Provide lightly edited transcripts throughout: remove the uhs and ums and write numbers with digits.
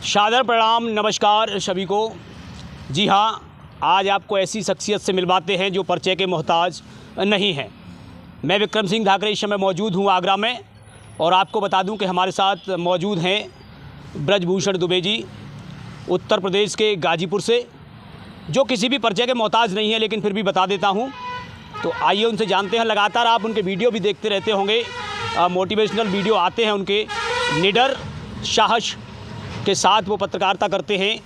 सादर प्रणाम, नमस्कार सभी को। जी हाँ, आज आपको ऐसी शख्सियत से मिलवाते हैं जो परिचय के मोहताज नहीं हैं। मैं विक्रम सिंह धाकरे इस समय मौजूद हूँ आगरा में, और आपको बता दूं कि हमारे साथ मौजूद हैं ब्रजभूषण दुबे जी, उत्तर प्रदेश के गाजीपुर से, जो किसी भी परिचय के मोहताज नहीं है, लेकिन फिर भी बता देता हूँ। तो आइए उनसे जानते हैं। लगातार आप उनके वीडियो भी देखते रहते होंगे, मोटिवेशनल वीडियो आते हैं उनके। निडर साहस के साथ वो पत्रकारिता करते हैं,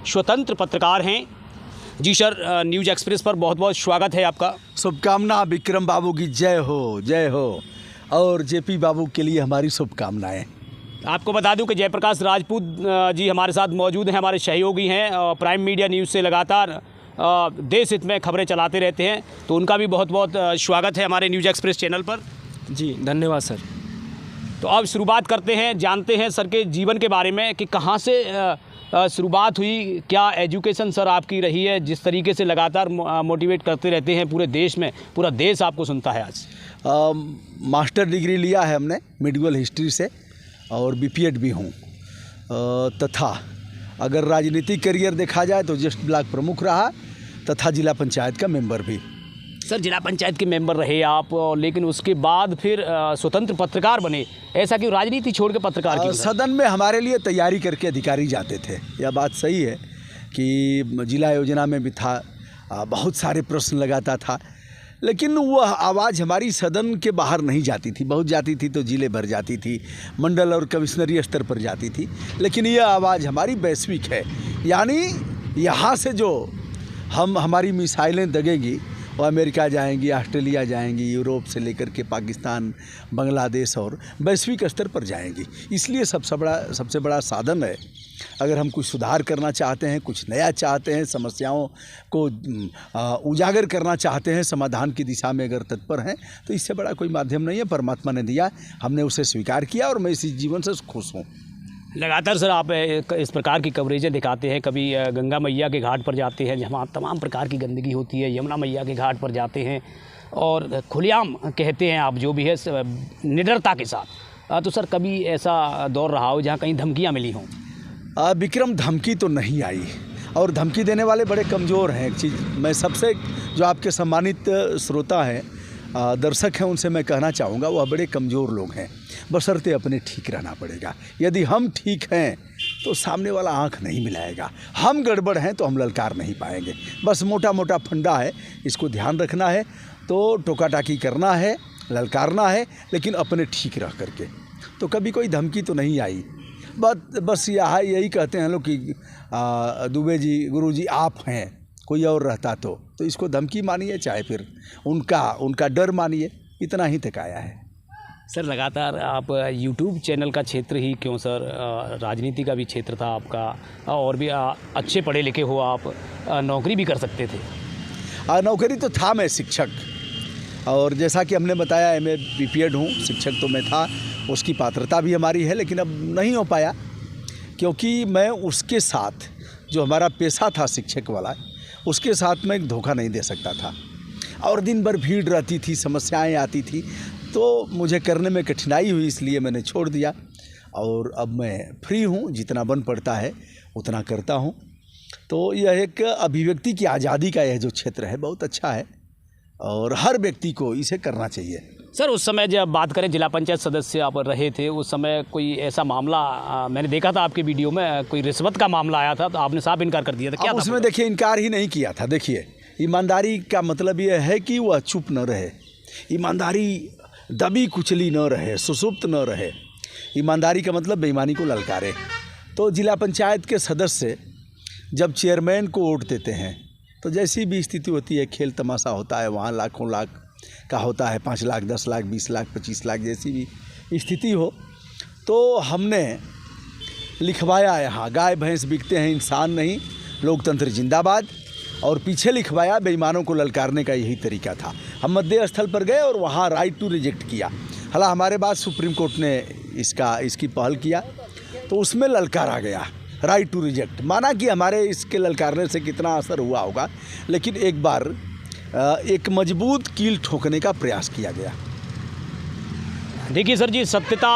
स्वतंत्र पत्रकार हैं। जी सर, न्यूज़ एक्सप्रेस पर बहुत बहुत स्वागत है आपका। शुभकामना। विक्रम बाबू की जय हो, जय हो। और जेपी बाबू के लिए हमारी शुभकामनाएं। आपको बता दूं कि जयप्रकाश राजपूत जी हमारे साथ मौजूद हैं, हमारे सहयोगी हैं, प्राइम मीडिया न्यूज़ से लगातार देश हित में खबरें चलाते रहते हैं, तो उनका भी बहुत बहुत स्वागत है हमारे न्यूज़ एक्सप्रेस चैनल पर। जी धन्यवाद सर। तो अब शुरुआत करते हैं, जानते हैं सर के जीवन के बारे में कि कहाँ से शुरुआत हुई, क्या एजुकेशन सर आपकी रही है, जिस तरीके से लगातार मोटिवेट करते रहते हैं पूरे देश में, पूरा देश आपको सुनता है आज। मास्टर डिग्री लिया है हमने मेडिकल हिस्ट्री से, और बीपीएड भी हूँ। तथा अगर राजनीतिक करियर देखा जाए तो जस्ट ब्लॉक प्रमुख रहा, तथा जिला पंचायत का मेंबर भी। सर, जिला पंचायत के मेंबर रहे आप, लेकिन उसके बाद फिर स्वतंत्र पत्रकार बने, ऐसा क्यों? राजनीति छोड़ के पत्रकार क्यों? सदन में हमारे लिए तैयारी करके अधिकारी जाते थे। यह बात सही है कि जिला योजना में भी था, बहुत सारे प्रश्न लगाता था, लेकिन वह आवाज़ हमारी सदन के बाहर नहीं जाती थी। बहुत जाती थी तो जिले भर जाती थी, मंडल और कमिश्नरी स्तर पर जाती थी, लेकिन यह आवाज़ हमारी वैश्विक है। यानी यहाँ से जो हमारी मिसाइलें दगेंगी वो अमेरिका जाएंगी, ऑस्ट्रेलिया जाएंगी, यूरोप से लेकर के पाकिस्तान, बांग्लादेश और वैश्विक स्तर पर जाएंगी। इसलिए सबसे बड़ा साधन है। अगर हम कुछ सुधार करना चाहते हैं, कुछ नया चाहते हैं, समस्याओं को उजागर करना चाहते हैं, समाधान की दिशा में अगर तत्पर हैं, तो इससे बड़ा कोई माध्यम नहीं है। परमात्मा ने दिया, हमने उसे स्वीकार किया, और मैं इसी जीवन से खुश हूँ। लगातार सर आप इस प्रकार की कवरेजें दिखाते हैं। कभी गंगा मैया के घाट पर जाते हैं जहाँ तमाम प्रकार की गंदगी होती है, यमुना मैया के घाट पर जाते हैं और खुलेआम कहते हैं आप जो भी है निडरता के साथ। तो सर, कभी ऐसा दौर रहा हो जहाँ कहीं धमकियाँ मिली हों? विक्रम, धमकी तो नहीं आई, और धमकी देने वाले बड़े कमज़ोर हैं। एक चीज़ मैं सबसे, जो आपके सम्मानित श्रोता हैं, दर्शक हैं, उनसे मैं कहना चाहूँगा, वह बड़े कमज़ोर लोग हैं। बशर्ते अपने ठीक रहना पड़ेगा। यदि हम ठीक हैं तो सामने वाला आंख नहीं मिलाएगा, हम गड़बड़ हैं तो हम ललकार नहीं पाएंगे। बस मोटा मोटा फंडा है, इसको ध्यान रखना है। तो टोका टाकी करना है, ललकारना है, लेकिन अपने ठीक रह करके। तो कभी कोई धमकी तो नहीं आई। बस यही कहते हैं लोग कि दुबे जी, गुरु जी आप हैं, कोई और रहता तो इसको धमकी मानिए, चाहे फिर उनका डर मानिए, इतना ही तक आया है। सर, लगातार आप यूट्यूब चैनल का क्षेत्र ही क्यों सर, राजनीति का भी क्षेत्र था आपका, और भी अच्छे पढ़े लिखे हो आप, नौकरी भी कर सकते थे। नौकरी तो था, मैं शिक्षक, और जैसा कि हमने बताया एमए बीपीएड हूँ, शिक्षक तो मैं था, उसकी पात्रता भी हमारी है, लेकिन अब नहीं हो पाया, क्योंकि मैं उसके साथ जो हमारा पेशा था शिक्षक वाला, उसके साथ मैं एक धोखा नहीं दे सकता था, और दिन भर भीड़ रहती थी, समस्याएं आती थी, तो मुझे करने में कठिनाई हुई, इसलिए मैंने छोड़ दिया। और अब मैं फ्री हूँ, जितना बन पड़ता है उतना करता हूँ। तो यह एक अभिव्यक्ति की आज़ादी का यह जो क्षेत्र है, बहुत अच्छा है, और हर व्यक्ति को इसे करना चाहिए। सर, उस समय जब बात करें, जिला पंचायत सदस्य आप रहे थे, उस समय कोई ऐसा मामला मैंने देखा था आपके वीडियो में, कोई रिश्वत का मामला आया था, तो आपने साफ इनकार कर दिया था। क्या उसमें देखिए, इनकार ही नहीं किया था। देखिए, ईमानदारी का मतलब यह है कि वह चुप न रहे, ईमानदारी दबी कुचली न रहे, सुसुप्त न रहे। ईमानदारी का मतलब बेईमानी को ललकारे। तो जिला पंचायत के सदस्य जब चेयरमैन को वोट देते हैं, तो जैसी भी स्थिति होती है, खेल तमाशा होता है, वहाँ लाखों लाख का होता है, 5 लाख, 10 लाख, 20 लाख, 25 लाख, जैसी भी स्थिति हो, तो हमने लिखवाया, यहाँ गाय भैंस बिकते हैं, इंसान नहीं, लोकतंत्र जिंदाबाद, और पीछे लिखवाया बेईमानों को ललकारने का यही तरीका था। हम मध्य स्थल पर गए और वहाँ राइट टू रिजेक्ट किया। हालांकि हमारे बाद सुप्रीम कोर्ट ने इसकी पहल किया, तो उसमें ललकार आ गया, राइट टू रिजेक्ट। माना कि हमारे इसके ललकारने से कितना असर हुआ होगा, लेकिन एक बार एक मजबूत कील ठोकने का प्रयास किया गया। देखिए सर जी, सत्यता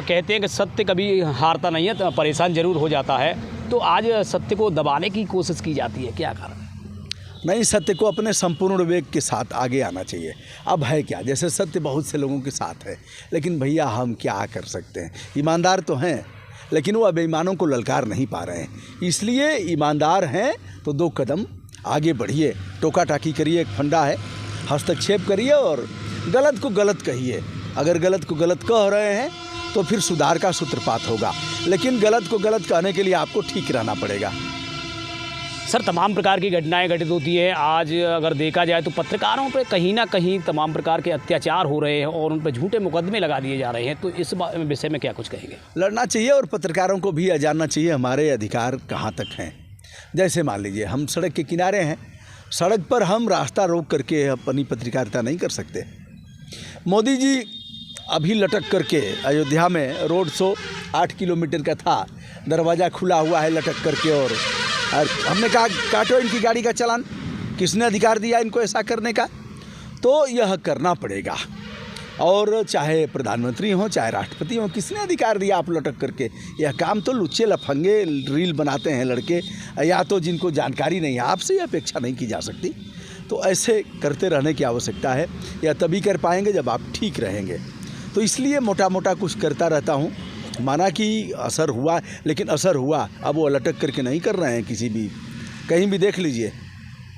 कहते हैं कि सत्य कभी हारता नहीं है, तो परेशान जरूर हो जाता है। तो आज सत्य को दबाने की कोशिश की जाती है, क्या कारण? नहीं, सत्य को अपने संपूर्ण विवेक के साथ आगे आना चाहिए। अब है क्या, जैसे सत्य बहुत से लोगों के साथ है, लेकिन भैया हम क्या कर सकते हैं। ईमानदार तो हैं, लेकिन वो बेईमानों को ललकार नहीं पा रहे हैं। इसलिए ईमानदार हैं तो 2 कदम आगे बढ़िए, टोका टाकी करिए, एक फंडा है, हस्तक्षेप करिए और गलत को गलत कहिए। अगर गलत को गलत कह रहे हैं तो फिर सुधार का सूत्रपात होगा, लेकिन गलत को गलत कहने के लिए आपको ठीक रहना पड़ेगा। सर, तमाम प्रकार की घटनाएं घटित होती है। आज अगर देखा जाए तो पत्रकारों पे कहीं ना कहीं तमाम प्रकार के अत्याचार हो रहे हैं और उन पर झूठे मुकदमे लगा दिए जा रहे हैं, तो इस विषय में क्या कुछ कहेंगे? लड़ना चाहिए और पत्रकारों को भी जानना चाहिए हमारे अधिकार कहाँ तक हैं। जैसे मान लीजिए हम सड़क के किनारे हैं, सड़क पर हम रास्ता रोक करके अपनी पत्रकारिता नहीं कर सकते। मोदी जी अभी लटक करके अयोध्या में रोड शो 8 किलोमीटर का था, दरवाज़ा खुला हुआ है लटक करके, और हमने कहा काटो इनकी गाड़ी का चालान। किसने अधिकार दिया इनको ऐसा करने का? तो यह करना पड़ेगा। और चाहे प्रधानमंत्री हों चाहे राष्ट्रपति हों, किसने अधिकार दिया आप लटक करके? यह काम तो लुच्चे लफंगे रील बनाते हैं लड़के, या तो जिनको जानकारी नहीं है। आपसे यह अपेक्षा नहीं की जा सकती। तो ऐसे करते रहने की आवश्यकता है, या तभी कर पाएंगे जब आप ठीक रहेंगे। तो इसलिए मोटा मोटा कुछ करता रहता हूँ। माना कि असर हुआ, लेकिन असर हुआ, अब वो लटक करके नहीं कर रहे हैं किसी भी, कहीं भी देख लीजिए।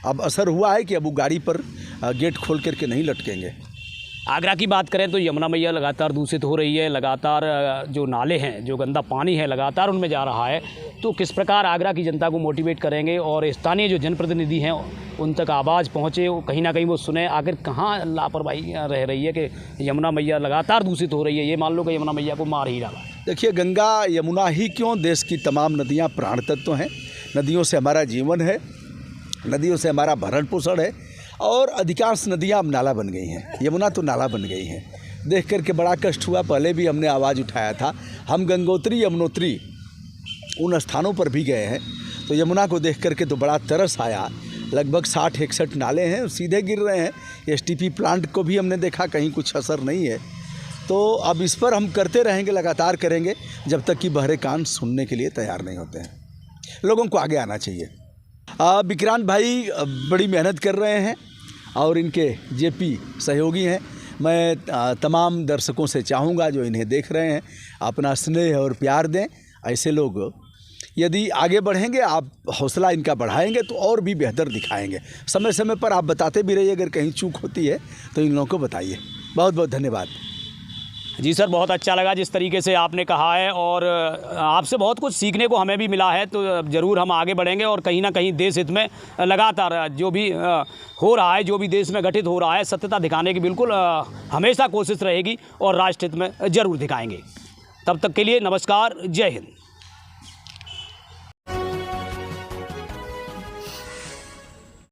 अब असर हुआ है कि अब वो गाड़ी पर गेट खोल करके नहीं लटकेंगे। आगरा की बात करें तो यमुना मैया लगातार दूषित हो रही है, लगातार जो नाले हैं, जो गंदा पानी है लगातार उनमें जा रहा है। तो किस प्रकार आगरा की जनता को मोटिवेट करेंगे और स्थानीय जो जनप्रतिनिधि हैं उन तक आवाज़ पहुँचे, कहीं ना कहीं वो सुने आखिर कहाँ लापरवाही रह रही है कि यमुना मैया लगातार दूषित हो रही है? ये मान लो कि यमुना मैया को मार ही डाला। देखिए, गंगा यमुना ही क्यों, देश की तमाम नदियाँ प्राण तत्व हैं। नदियों से हमारा जीवन है, नदियों से हमारा भरण पोषण है, और अधिकांश नदियाँ अब नाला बन गई हैं। यमुना तो नाला बन गई हैं। देख करके बड़ा कष्ट हुआ। पहले भी हमने आवाज़ उठाया था। हम गंगोत्री यमुनोत्री उन स्थानों पर भी गए हैं, तो यमुना को देख करके तो बड़ा तरस आया। लगभग 60-61 नाले हैं, सीधे गिर रहे हैं। एसटीपी प्लांट को भी हमने देखा, कहीं कुछ असर नहीं है। तो अब इस पर हम करते रहेंगे, लगातार करेंगे, जब तक कि बहरे कान सुनने के लिए तैयार नहीं होते हैं। लोगों को आगे आना चाहिए। विक्रांत भाई बड़ी मेहनत कर रहे हैं और इनके जेपी सहयोगी हैं। मैं तमाम दर्शकों से चाहूँगा जो इन्हें देख रहे हैं, अपना स्नेह और प्यार दें। ऐसे लोग यदि आगे बढ़ेंगे, आप हौसला इनका बढ़ाएंगे तो और भी बेहतर दिखाएंगे। समय समय पर आप बताते भी रहिए, अगर कहीं चूक होती है तो इन लोगों को बताइए। बहुत बहुत धन्यवाद। जी सर, बहुत अच्छा लगा जिस तरीके से आपने कहा है, और आपसे बहुत कुछ सीखने को हमें भी मिला है। तो ज़रूर हम आगे बढ़ेंगे और कहीं ना कहीं देश हित में लगातार जो भी हो रहा है, जो भी देश में घटित हो रहा है, सत्यता दिखाने की बिल्कुल हमेशा कोशिश रहेगी और राष्ट्र हित में ज़रूर दिखाएंगे। तब तक के लिए नमस्कार, जय हिंद।